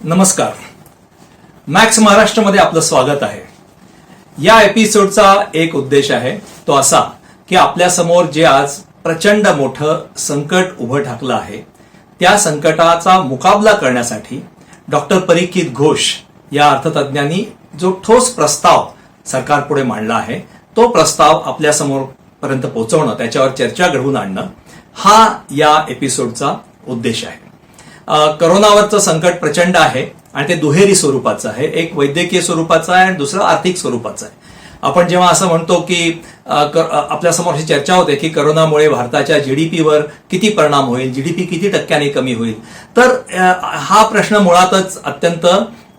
नमस्कार. मॅक्स महाराष्ट्रामध्ये आपलं स्वागत आहे. या एपिसोडचा एक उद्देश आहे तो असा की आपल्या समोर जे आज प्रचंड मोठं संकट उभं ठाकलं आहे त्या संकटाचा मुकाबला करण्यासाठी डॉक्टर परीक्षित घोष या अर्थतज्ञांनी जो ठोस प्रस्ताव सरकारपुढे मांडला आहे तो प्रस्ताव आपल्या समोर पर्यंत पोहोचवणं, त्याच्यावर चर्चा घडवून आणणं हा या एपिसोडचा उद्देश आहे. करोनावरचं संकट प्रचंड आहे आणि ते दुहेरी स्वरूपाचं आहे. एक वैद्यकीय स्वरूपाचं आहे आणि दुसरं आर्थिक स्वरूपाचं आहे. आपण जेव्हा असं म्हणतो की आपल्या समोर अशी चर्चा होते की करोनामुळे भारताच्या जीडीपीवर किती परिणाम होईल, जीडीपी किती टक्क्यांनी कमी होईल, तर हा प्रश्न मुळातच अत्यंत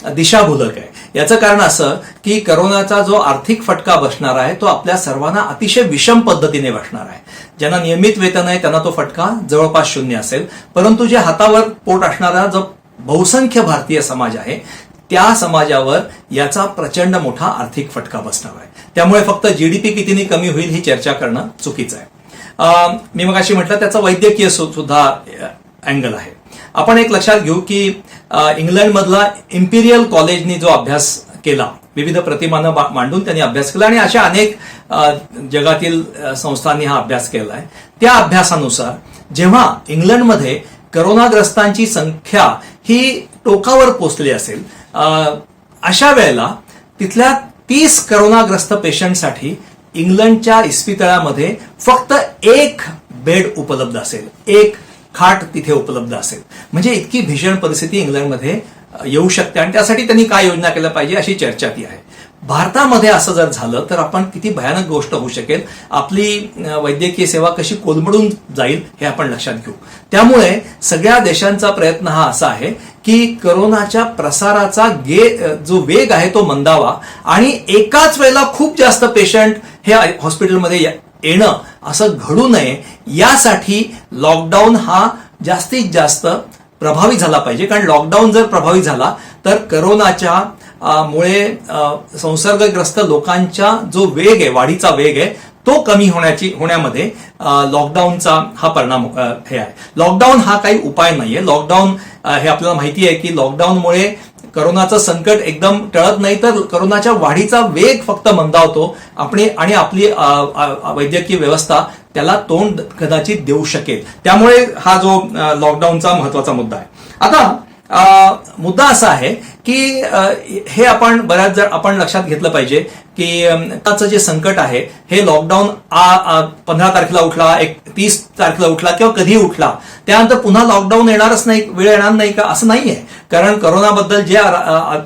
दिशाभूलक आहे. याचं कारण असं की करोनाचा जो आर्थिक फटका बसणार आहे तो आपल्या सर्वांना अतिशय विषम पद्धतीने बसणार आहे. ज्यांना नियमित वेतन आहे त्यांना तो फटका जवळपास शून्य असेल, परंतु जे हातावर पोट असणारा जो बहुसंख्य भारतीय समाज आहे त्या समाजावर याचा प्रचंड मोठा आर्थिक फटका बसणार आहे. त्यामुळे फक्त जीडीपी कितीने कमी होईल ही चर्चा करणं चुकीचं आहे. मी मगाशी म्हटलं त्याचा वैद्यकीय सुद्धा अँगल आहे. आपण एक लक्षात घेऊ की इंग्लंडमधला इम्पिरियल कॉलेजनी जो अभ्यास केला, विविध प्रतिमानं मांडून त्यांनी अभ्यास केला आणि अशा अनेक जगातील संस्थांनी हा अभ्यास केला आहे. त्या अभ्यासानुसार जेव्हा इंग्लंडमध्ये करोनाग्रस्तांची संख्या ही टोकावर पोहोचली असेल, अशा वेळेला तिथल्या 30 करोनाग्रस्त पेशंटसाठी इंग्लंडच्या इस्पितळामध्ये फक्त एक बेड उपलब्ध असेल, एक खाट तिथे उपलब्ध असेल. म्हणजे इतकी भीषण परिस्थिती इंग्लंडमध्ये येऊ शकते आणि त्यासाठी त्यांनी काय योजना केल्या पाहिजे अशी चर्चा ती आहे. भारतामध्ये असं जर झालं तर आपण किती भयानक गोष्ट होऊ शकेल, आपली वैद्यकीय सेवा कशी कोलमडून जाईल हे आपण लक्षात घेऊ. त्यामुळे सगळ्या देशांचा प्रयत्न हा असा आहे की करोनाच्या प्रसाराचा जो वेग आहे तो मंदावा आणि एकाच वेळेला खूप जास्त पेशंट हे हॉस्पिटलमध्ये येणं असं घडू नये यासाठी लॉकडाऊन हा जास्तीत जास्त प्रभावी झाला पाहिजे. कारण लॉकडाऊन जर प्रभावी झाला तर करोनाच्या मुळे संसर्गग्रस्त लोकांचा जो वेग आहे, वाढीचा वेग आहे, तो कमी होण्यामध्ये लॉकडाऊनचा हा परिणाम हे आहे. लॉकडाऊन हा काही उपाय नाहीये. लॉकडाऊन हे आपल्याला माहिती आहे की लॉकडाऊनमुळे करोनाचं संकट एकदम टळत नाही तर करोनाच्या वाढीचा वेग फक्त मंदावतो आणि आपली वैद्यकीय व्यवस्था त्याला तोंड कदाचित देऊ शकेल. त्यामुळे हा जो लॉकडाऊनचा महत्वाचा मुद्दा आहे. आता मुद्दा असा आहे की हे आपण बऱ्याच आपण लक्षात घेतलं पाहिजे की आताचं जे संकट आहे हे लॉकडाऊन 15 तारखेला उठला, 30 तारखेला उठला किंवा कधी उठला त्यानंतर पुन्हा लॉकडाऊन येणारच नाही, वेळ येणार नाही का, असं नाहीये. कारण करोनाबद्दल जे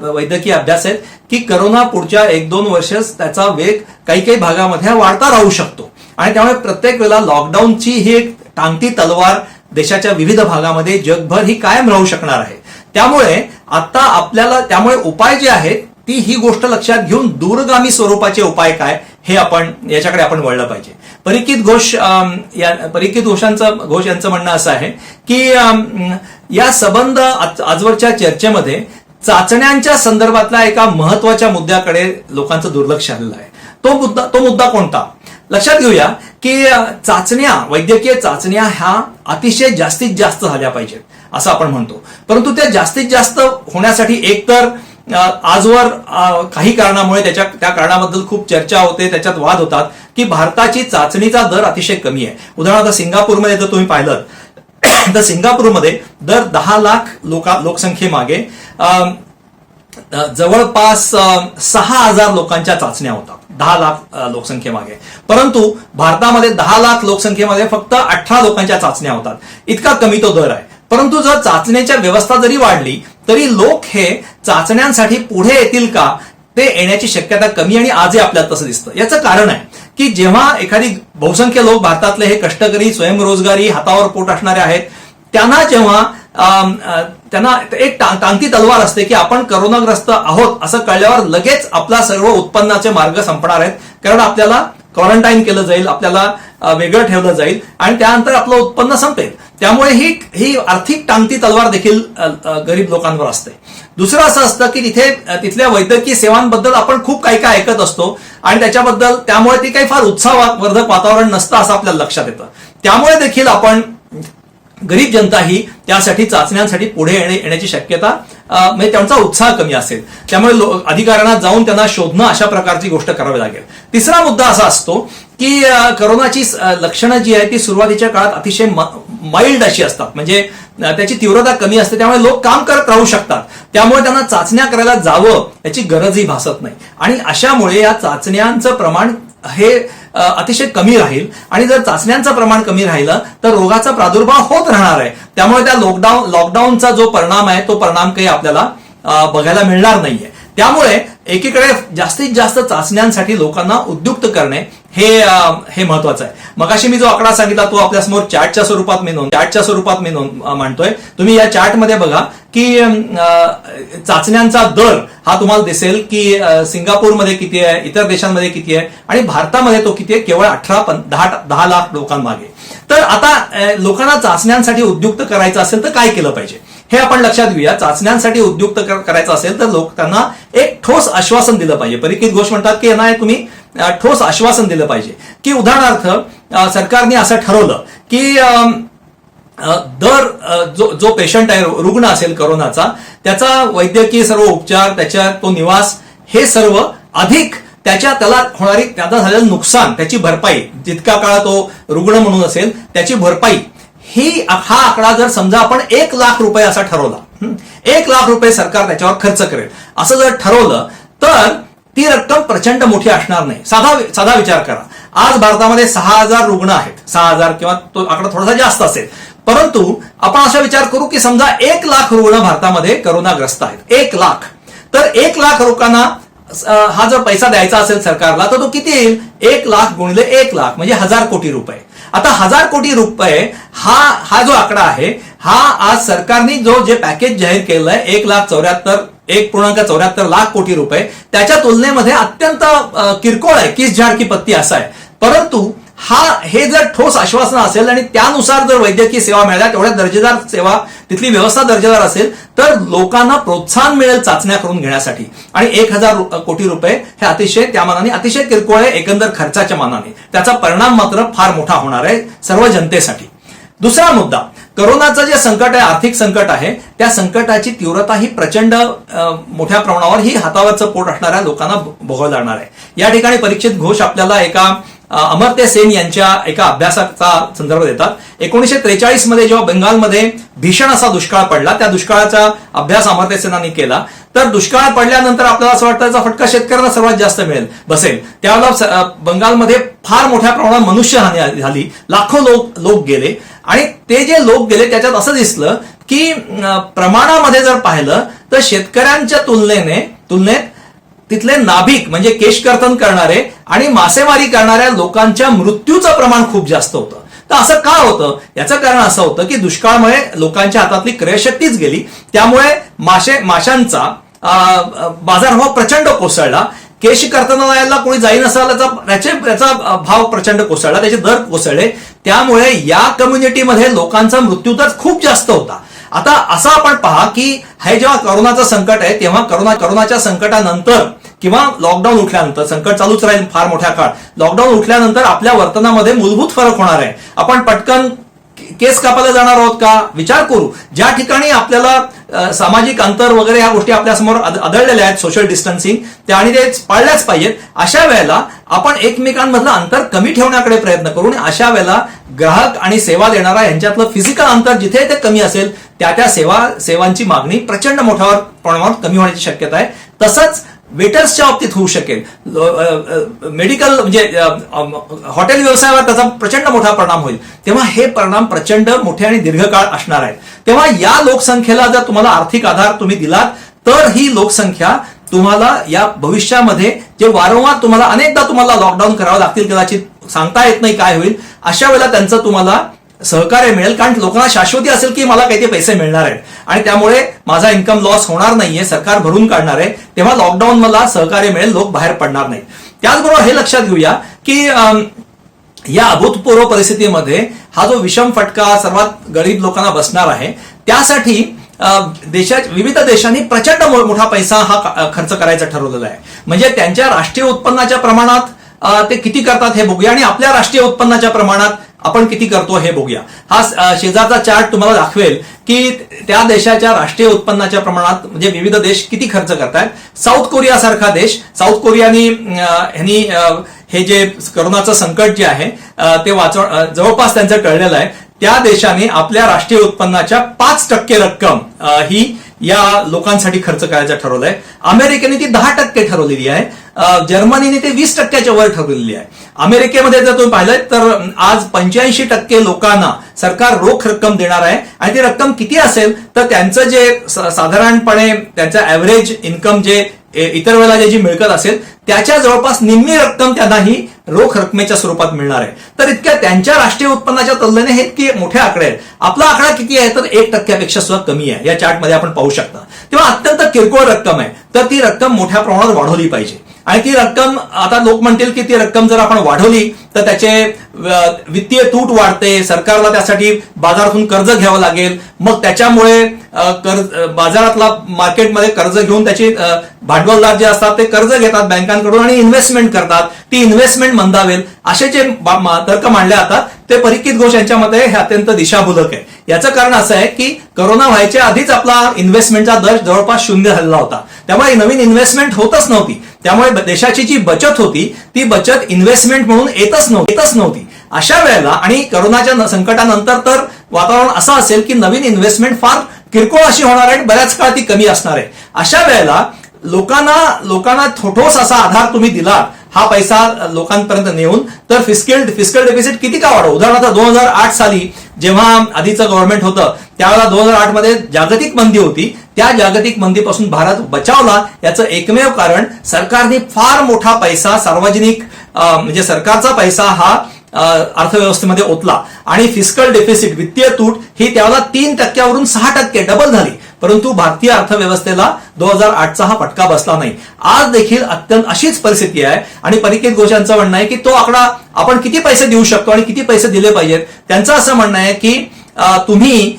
वैद्यकीय अभ्यास आहेत की करोना पुढच्या 1-2 वर्ष त्याचा वेग काही भागामध्ये वाढता राहू शकतो आणि त्यामुळे प्रत्येक वेळेला लॉकडाऊनची ही एक टांगती तलवार देशाच्या विविध भागामध्ये जगभर ही कायम राहू शकणार आहे. त्यामुळे आता आपल्याला त्यामुळे उपाय जे आहेत ती ही गोष्ट लक्षात घेऊन दूरगामी स्वरूपाचे उपाय काय हे याच्याकडे आपण वळलं पाहिजे. परीक्षित घोष यांचं म्हणणं असं आहे की या संबंध आजवरच्या चर्चेमध्ये चाचण्यांच्या संदर्भातल्या एका महत्वाच्या मुद्द्याकडे लोकांचं दुर्लक्ष आलेलं आहे. तो मुद्दा कोणता लक्षात घेऊया की वैद्यकीय चाचण्या ह्या अतिशय जास्तीत जास्त झाल्या पाहिजेत असं आपण म्हणतो. परंतु त्या जास्तीत जास्त होण्यासाठी एकतर आजवर काही कारणामुळे त्या कारणाबद्दल खूप चर्चा होते, त्याच्यात वाद होतात की भारताची चाचणीचा दर अतिशय कमी आहे. उदाहरणार्थ सिंगापूरमध्ये जर तुम्ही पाहिलं तर सिंगापूरमध्ये दर 10 लाख लोकसंख्येमागे जवळपास 6,000 लोकांच्या चाचण्या होतात 10 लाख लोकसंख्येमागे. परंतु भारतामध्ये 10 लाख लोकसंख्येमध्ये फक्त 18 लोकांच्या चाचण्या होतात. इतका कमी तो दर आहे. परंतु जर चाचण्याच्या व्यवस्था जरी वाढली तरी लोक हे चाचण्यांसाठी पुढे येतील का ते येण्याची शक्यता कमी आणि आजही आपल्याला तसं दिसतं. याचं कारण आहे की जेव्हा एखादी बहुसंख्य लोक भारतातले हे कष्टकरी, स्वयंरोजगारी, हातावर पोट असणारे आहेत त्यांना जेव्हा त्यांना एक टांगती तलवार असते की आपण करोनाग्रस्त आहोत असं कळल्यावर लगेच आपला सर्व उत्पन्नाचे मार्ग संपणार आहेत. कारण आपल्याला क्वारंटाईन केलं जाईल, आपल्याला वेगळं ठेवलं जाईल आणि त्यानंतर आपलं उत्पन्न संपेल. त्यामुळे ही आर्थिक टांगती तलवार देखील गरीब लोकांवर असते. दुसरं असं असतं की तिथल्या वैद्यकीय सेवांबद्दल आपण खूप काही ऐकत असतो आणि त्यामुळे ती काही फार उत्साहवर्धक वातावरण नसतं असं आपल्याला लक्षात येतं. त्यामुळे देखील आपण गरीब जनता ही त्यासाठी चाचण्यांसाठी पुढे येण्याची शक्यता म्हणजे त्यांचा उत्साह कमी असेल. त्यामुळे अधिकाऱ्यांना जाऊन त्यांना शोधणं अशा प्रकारची गोष्ट करावी लागेल. तिसरा मुद्दा असा असतो की करोनाची लक्षणं जी आहे ती सुरुवातीच्या काळात अतिशय माइल्ड अशी असतात, म्हणजे त्याची तीव्रता कमी असते, त्यामुळे लोक काम करत राहू शकतात. त्यामुळे त्यांना चाचण्या करायला जावं याची गरजही भासत नाही. आणि अशामुळे या चाचण्यांचं प्रमाण हे अतिशय कमी राहील. आणि जर चाचण्यांचं प्रमाण कमी राहिलं तर रोगाचा प्रादुर्भाव होत राहणार आहे. त्यामुळे त्या लॉकडाऊनचा जो परिणाम आहे तो परिणाम काही आपल्याला बघायला मिळणार नाहीये. त्यामुळे एकीकडे जास्तीत जास्त चाचण्यांसाठी लोकांना उद्युक्त करणे हे महत्वाचं आहे. मगाशी मी जो आकडा सांगितला तो आपल्यासमोर चार्टच्या स्वरूपात मी मांडतोय. तुम्ही या चार्टमध्ये बघा की चाचण्यांचा दर हा तुम्हाला दिसेल की सिंगापूरमध्ये किती आहे, इतर देशांमध्ये किती आहे आणि भारतामध्ये तो किती आहे, केवळ 10 लाख लोकांमागे. तर आता लोकांना चाचण्यांसाठी उद्युक्त करायचं असेल तर काय केलं पाहिजे हे आपण लक्षात घेऊया. चाचण्यांसाठी उद्युक्त करायचं असेल तर त्यांना एक ठोस आश्वासन दिलं पाहिजे. परिचित घोष म्हणतात की यांना तुम्ही ठोस आश्वासन दिलं पाहिजे की उदाहरणार्थ सरकारने असं ठरवलं की जो पेशंट आहे, रुग्ण असेल करोनाचा, त्याचा वैद्यकीय सर्व उपचार, त्याच्या तो निवास हे सर्व अधिक त्याला त्याचा झालेलं नुकसान, त्याची भरपाई, जितका काळ तो रुग्ण म्हणून असेल त्याची भरपाई, हा आकडा जर समजा आपण 1 लाख रुपये असा ठरवला, 1 लाख रुपये सरकार त्याच्यावर खर्च करेल असं जर ठरवलं तर ती रक्कम प्रचंड मोठी असणार नाही. साधा विचार करा. आज भारतामध्ये 6,000 रुग्ण आहेत, 6,000 किंवा तो आकडा थोडासा जास्त असेल. परंतु आपण असा विचार करू की समजा 1 लाख रुग्ण भारतामध्ये करोनाग्रस्त आहेत. 1 लाख. तर 1 लाख लोकांना हा जर पैसा द्यायचा असेल सरकारला तर तो किती येईल? 1 लाख गुणिले 1 लाख म्हणजे 1,000 कोटी रुपये. आता 1,000 कोटी रुपये हा जो आकडा आहे हा आज सरकारने जे पॅकेज जाहीर केलं आहे 1,74 लाख कोटी रुपये, त्याच्या तुलनेमध्ये अत्यंत किरकोळ आहे, किस झाड की पत्ती असा आहे. परंतु हे जर ठोस आश्वासन असेल आणि त्यानुसार जर वैद्यकीय सेवा मिळाल्या, तेवढ्या दर्जेदार सेवा, तिथली व्यवस्था दर्जेदार असेल तर लोकांना प्रोत्साहन मिळेल चाचण्या करून घेण्यासाठी. आणि 1,000 कोटी रुपये हे अतिशय त्या मानाने अतिशय किरकोळ आहे एकंदर खर्चाच्या मानाने. त्याचा परिणाम मात्र फार मोठा होणार आहे सर्व जनतेसाठी. दुसरा मुद्दा, करोनाचं जे संकट आहे, आर्थिक संकट आहे, त्या संकटाची तीव्रता ही प्रचंड मोठ्या प्रमाणावर ही हातावरचं पोट असणाऱ्या लोकांना भोगावं लागणार आहे. या ठिकाणी परीक्षित घोष आपल्याला एका अमर्त्य सेन यांच्या एका अभ्यासाचा संदर्भ देतात. 1943 मध्ये जेव्हा बंगालमध्ये भीषण असा दुष्काळ पडला, त्या दुष्काळाचा अभ्यास अमर्त्य सेनांनी केला. तर दुष्काळ पडल्यानंतर आपल्याला असं वाटतं याचा फटका शेतकऱ्यांना सर्वात जास्त बसेल. त्यावेळेला बंगालमध्ये फार मोठ्या प्रमाणात मनुष्यहानी झाली, लाखो लोक गेले. आणि ते जे लोक गेले त्याच्यात असं दिसलं की प्रमाणामध्ये जर पाहिलं तर शेतकऱ्यांच्या तुलनेत तिथले नाभिक म्हणजे केशकर्तन करणारे आणि मासेमारी करणाऱ्या लोकांच्या मृत्यूचं प्रमाण खूप जास्त होतं. तर असं का होतं? याचं कारण असं होतं की दुष्काळामुळे लोकांच्या हातातली क्रयशक्तीच गेली. त्यामुळे माशांचा बाजारभाव प्रचंड कोसळला. केश कर्तनालयाला कोणी जाई नसाल याचा भाव प्रचंड कोसळला, त्याचे दर कोसळले. त्यामुळे या कम्युनिटीमध्ये लोकांचा मृत्यूदर खूप जास्त होता. आता असं आपण पहा की हे जेव्हा करोनाचं संकट आहे तेव्हा करोनाच्या संकटानंतर किंवा लॉकडाऊन उठल्यानंतर, संकट चालूच राहील फार मोठ्या काळ, लॉकडाऊन उठल्यानंतर आपल्या वर्तनामध्ये मूलभूत फरक होणार आहे. आपण पटकन केस कापायला जाणार आहोत का? विचार करू. ज्या ठिकाणी आपल्याला सामाजिक अंतर वगैरे ह्या गोष्टी आपल्यासमोर आढळलेल्या आहेत, सोशल डिस्टन्सिंग, त्या आणि ते पाळल्याच पाहिजेत. अशा वेळेला आपण एकमेकांमधलं अंतर कमी ठेवण्याकडे प्रयत्न करू. अशा वेळेला ग्राहक आणि सेवा देणारा यांच्यातलं फिजिकल अंतर जिथे ते कमी असेल त्या सेवांची मागणी प्रचंड मोठ्या प्रमाणात कमी होण्याची शक्यता आहे. तसंच वेटर्सच्या बाबतीत होऊ शकेल. मेडिकल म्हणजे हॉटेल व्यवसायावर त्याचा प्रचंड मोठा परिणाम होईल. तेव्हा हे परिणाम प्रचंड मोठे आणि दीर्घकाळ असणार आहेत. तेव्हा या लोकसंख्येला जर तुम्हाला आर्थिक आधार तुम्ही दिलात तर ही लोकसंख्या तुम्हाला या भविष्यामध्ये जे वारंवार तुम्हाला अनेकदा तुम्हाला लॉकडाऊन करावं लागतील, कदाचित सांगता येत नाही काय होईल, अशा वेळेला त्यांचं तुम्हाला सहकार्य मिळेल. कारण लोकांना शाश्वती असेल की मला काही ते पैसे मिळणार आहेत आणि त्यामुळे माझा इन्कम लॉस होणार नाहीये, सरकार भरून काढणार आहे. तेव्हा लॉकडाऊन मला सहकार्य मिळेल, लोक बाहेर पडणार नाहीत. त्याचबरोबर हे लक्षात घेऊया की या अभूतपूर्व परिस्थितीमध्ये हा जो विषम फटका सर्वात गरीब लोकांना बसणार आहे, त्यासाठी विविध देशांनी प्रचंड मोठा पैसा हा खर्च करायचा ठरवलेला आहे. म्हणजे त्यांच्या राष्ट्रीय उत्पन्नाच्या प्रमाणात ते किती करतात हे बघूया आणि आपल्या राष्ट्रीय उत्पन्नाच्या प्रमाणात आपण किती करतो हे बघूया. हा शेजारचा चार्ट तुम्हाला दाखवेल की त्या देशाच्या राष्ट्रीय उत्पन्नाच्या प्रमाणात म्हणजे विविध देश किती खर्च करतायत. साऊथ कोरिया सारखा देश, साऊथ कोरियानी हे जे करोनाचं संकट जे आहे ते जवळपास त्यांचं टळलेलं आहे. त्या देशाने आपल्या राष्ट्रीय उत्पन्नाच्या 5% रक्कम ही या लोकांसाठी खर्च करायचं ठरवलंय. अमेरिकेने ती 10% ठरवलेली आहे. जर्मनीने ते 20%च्या वर ठरवलेली आहे. अमेरिकेमध्ये जर तुम्ही पाहिलं तर आज 85% लोकांना सरकार रोख रक्कम देणार आहे. आणि ती रक्कम किती असेल तर त्यांचं जे साधारणपणे त्यांचं ऍव्हरेज इन्कम जे इतर वेळेला जी मिळकत असेल त्याच्या जवळपास निम्मी रक्कम त्यांना ही रोख रकमेच्या स्वरूपात मिळणार आहे. तर इतक्या त्यांच्या राष्ट्रीय उत्पन्नाच्या तुलनेने हे इतके मोठे आकडे आहेत. आपला आकडा किती आहे तर 1% सुद्धा कमी आहे. या चार्टमध्ये आपण पाहू शकता. तेव्हा अत्यंत किरकोळ रक्कम आहे. तर ती रक्कम मोठ्या प्रमाणात वाढवली पाहिजे. आणि ती रक्कम आता लोक म्हणतील की ती रक्कम जर आपण वाढवली तर त्याचे वित्तीय तूट वाढते, सरकारला त्यासाठी बाजारातून कर्ज घ्यावं लागेल, मग त्याच्यामुळे बाजारातला मार्केटमध्ये कर्ज घेऊन त्याची भांडवलदार जे असतात ते कर्ज घेतात बँकांकडून आणि इन्व्हेस्टमेंट करतात, ती इन्व्हेस्टमेंट मंदावेल असे जे तर्क मांडले जातात ते परीक्षित घोष यांच्या मते हे अत्यंत दिशाभूलक आहे. याचं कारण असं आहे की करोना व्हायच्या आधीच आपला इन्व्हेस्टमेंटचा दर जवळपास 0 झालेला होता. त्यामुळे नवीन इन्व्हेस्टमेंट होतच नव्हती. त्यामुळे देशाची जी बचत होती ती बचत इन्व्हेस्टमेंट म्हणून येतच नव्हती. अशा वेळेला आणि करोनाच्या संकटानंतर तर वातावरण असं असेल की नवीन इन्व्हेस्टमेंट फार किरकोळ अशी होणार आहे, बऱ्याच काळ ती कमी असणार आहे. अशा वेळेला लोकांना ठोस असा आधार तुम्ही दिला हा पैसा लोकांपर्यंत नेऊन तर फिस्कल डेफिसिट किती का वाढव. उदाहरणार्थ 2008 साली जेव्हा आधीचं गव्हर्नमेंट होतं त्यावेळेला 2008 मध्ये जागतिक मंदी होती. त्या जागतिक मंदीपासून भारत बचावला याचं एकमेव कारण सरकारने फार मोठा पैसा सार्वजनिक म्हणजे सरकारचा पैसा हा अर्थव्यवस्थेमध्ये ओतला आणि फिस्कल डेफिसिट वित्तीय तूट ही त्यावेळेला 3% 6% डबल झाली. परंतु भारतीय अर्थव्यवस्थेला 2008चा हा फटका बसला नाही. आज देखील अत्यंत अशीच परिस्थिती आहे आणि परीक्षित घोष यांचं म्हणणं आहे की तो आकडा आपण किती पैसे देऊ शकतो आणि किती पैसे दिले पाहिजेत. त्यांचं असं म्हणणं आहे की तुम्ही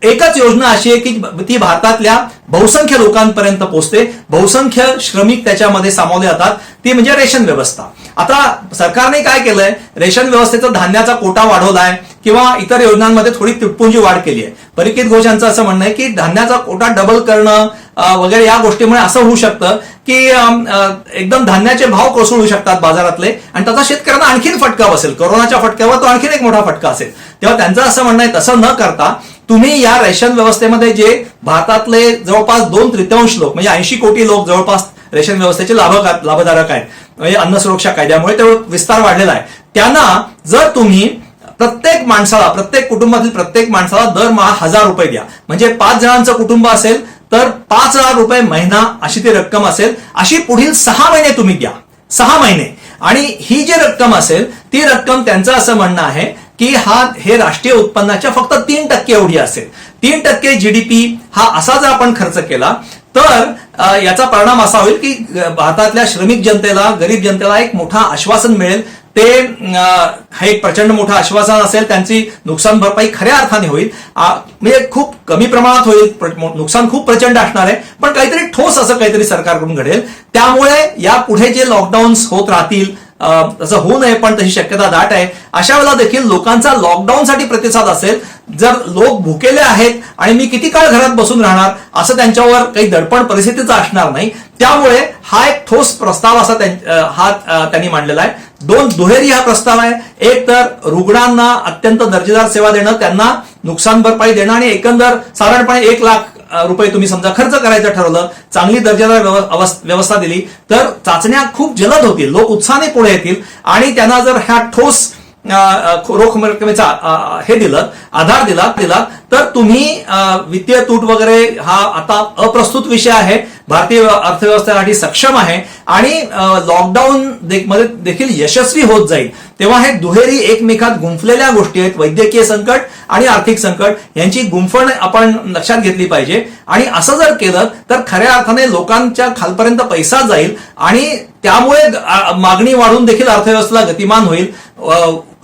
एकच योजना अशी आहे की ती भारतातल्या बहुसंख्य लोकांपर्यंत पोहोचते. बहुसंख्य श्रमिक त्याच्यामध्ये सामावले जातात. ती म्हणजे रेशन व्यवस्था. आता सरकारने काय केलंय, रेशन व्यवस्थेचा धान्याचा कोटा वाढवलाय किंवा इतर योजनांमध्ये थोडी तुटपुंजी वाढ केली आहे. परीक्षित घोष यांचं असं म्हणणं आहे की धान्याचा कोटा डबल करणं वगैरे या गोष्टीमुळे असं होऊ शकतं की एकदम धान्याचे भाव कोसळू शकतात बाजारातले आणि त्याचा शेतकऱ्यांना आणखीन फटका बसेल. कोरोनाच्या फटक्यावर तो आणखीन एक मोठा फटका असेल. तेव्हा त्यांचं असं म्हणणं आहे तसं न करता तुम्ही या रेशन व्यवस्थेमध्ये जे भारतातले जवळपास 2/3 लोक म्हणजे 80 कोटी लोक जवळपास रेशन व्यवस्थेचे लाभधारक आहेत. म्हणजे अन्न सुरक्षा कायद्यामुळे तेवढा विस्तार वाढलेला आहे. त्यांना जर तुम्ही प्रत्येक कुटुंबातील प्रत्येक माणसाला दरमहा 1000 रुपये द्या म्हणजे 5 जणांचं कुटुंब असेल तर 5000 रुपये महिना अशी ती रक्कम असेल. अशी पुढील 6 महिने तुम्ही द्या. 6 महिने. आणि ही जी रक्कम असेल ती रक्कम त्यांचं असं म्हणणं आहे की हे राष्ट्रीय उत्पन्नाच्या फक्त 3% एवढी असेल. 3% जीडीपी हा असा जर आपण खर्च केला तर याचा परिणाम असा होईल की भारतातल्या श्रमिक जनतेला, गरीब जनतेला एक मोठा आश्वासन मिळेल. ते हे एक प्रचंड मोठं आश्वासन असेल. त्यांची नुकसान भरपाई खऱ्या अर्थाने होईल. म्हणजे खूप कमी प्रमाणात होईल, नुकसान खूप प्रचंड असणार आहे पण काहीतरी ठोस असं काहीतरी सरकारकडून घडेल. त्यामुळे यापुढे जे लॉकडाऊन्स होत राहतील तसं होऊ नये पण तशी शक्यता दाट आहे. अशा वेळेला देखील लोकांचा लॉकडाऊनसाठी प्रतिसाद असेल. जर लोक भुकेले आहेत आणि मी किती काळ घरात बसून राहणार असं त्यांच्यावर काही दडपण परिस्थितीचं असणार नाही. त्यामुळे हा एक ठोस प्रस्ताव असा त्यांनी मांडलेला आहे. 2 दुहेरी हा प्रस्ताव आहे. एक तर रुग्णांना अत्यंत दर्जेदार सेवा देणं, त्यांना नुकसान भरपाई देणं आणि एकंदर साधारणपणे 1 लाख रुपये तुम्ही समजा खर्च करायचं ठरवलं, चांगली दर्जेदार व्यवस्था दिली तर चाचण्या खूप जलद होतील, लोक उत्साहाने पुढे येतील आणि त्यांना जर ह्या ठोस रोख रकमेचा आधार दिला तर तुम्ही वित्तीय तूट वगैरे हा आता अप्रस्तुत विषय आहे. भारतीय अर्थव्यवस्थेसाठी सक्षम आहे आणि लॉकडाऊन मध्ये देखील यशस्वी होत जाईल. तेव्हा हे दुहेरी एकमेकात गुंफलेल्या गोष्टी आहेत. वैद्यकीय संकट आणि आर्थिक संकट यांची गुंफण आपण लक्षात घेतली पाहिजे आणि असं जर केलं तर खऱ्या अर्थाने लोकांच्या खालपर्यंत पैसा जाईल आणि त्यामुळे मागणी वाढून देखील अर्थव्यवस्थेला गतिमान होईल.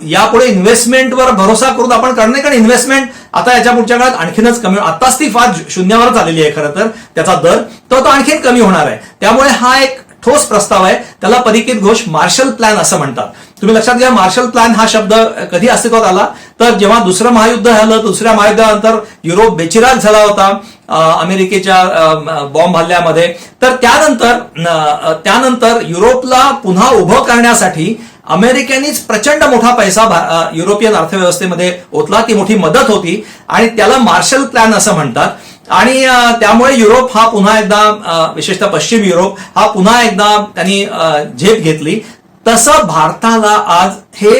यापुढे इन्व्हेस्टमेंटवर भरोसा करून आपण करणे, कारण इन्व्हेस्टमेंट आता याच्या पुढच्या काळात आणखीनच कमी, आताच ती फार शून्यावरच आलेली आहे. खरं तर त्याचा दर तो आणखीन कमी होणार आहे. त्यामुळे हा एक ठोस प्रस्ताव आहे. त्याला परिचित घोष मार्शल प्लॅन असं म्हणतात. तुम्ही लक्षात घ्या, मार्शल प्लॅन हा शब्द कधी अस्तित्वात आला तर जेव्हा दुसरं महायुद्ध झालं. दुसऱ्या महायुद्धानंतर युरोप बेचिराग झाला होता अमेरिकेच्या बॉम्ब हल्ल्यामध्ये. तर त्यानंतर युरोपला पुन्हा उभं करण्यासाठी अमेरिकेनेच प्रचंड मोठा पैसा युरोपियन अर्थव्यवस्थेमध्ये ओतला. ती मोठी मदत होती आणि त्याला मार्शल प्लॅन असं म्हणतात. आणि त्यामुळे युरोप हा पुन्हा एकदा, विशेषतः पश्चिम युरोप हा पुन्हा एकदा त्यांनी झेप घेतली. तसं भारताला आज हे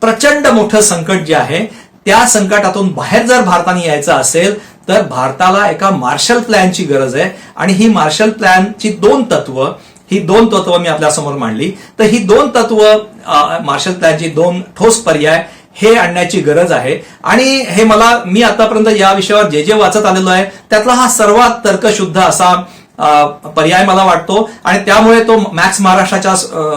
प्रचंड मोठं संकट जे आहे त्या संकटातून बाहेर जर भारताने यायचं असेल तर भारताला एका मार्शल प्लॅनची गरज आहे. आणि ही मार्शल प्लॅनची दोन तत्व मी आपल्यासमोर मांडली. तर ही दोन तत्व, मार्शल प्लॅनची दोन ठोस पर्याय हे आणण्याची गरज आहे. आणि हे मी आतापर्यंत या विषयावर जे वाचत आलेलो आहे त्यातला हा सर्वात तर्कशुद्ध असा पर्याय मला वाटतो. आणि त्यामुळे तो मॅक्स महाराष्ट्राच्या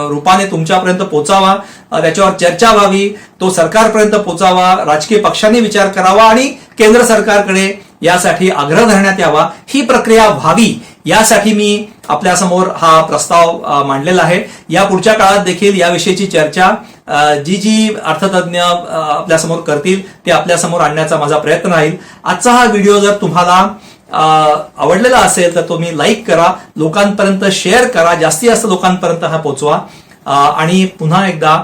रूपाने तुमच्यापर्यंत पोहोचावा, त्याच्यावर चर्चा व्हावी, तो सरकारपर्यंत पोहोचावा, राजकीय पक्षांनी विचार करावा आणि केंद्र सरकारकडे यासाठी आग्रह धरण्यात यावा. ही प्रक्रिया व्हावी यासाठी मी आपल्यासमोर हा प्रस्ताव मांडलेला आहे. या पुढच्या काळात देखील याविषयीची चर्चा जी अर्थतज्ञ आपल्यासमोर करतील ते आपल्यासमोर आणण्याचा माझा प्रयत्न राहील. आजचा हा व्हिडिओ जर तुम्हाला आवडलेला असेल तर तुम्ही लाईक करा, लोकांपर्यंत शेअर करा, जास्तीत जास्त लोकांपर्यंत हा पोहोचवा. आणि पुन्हा एकदा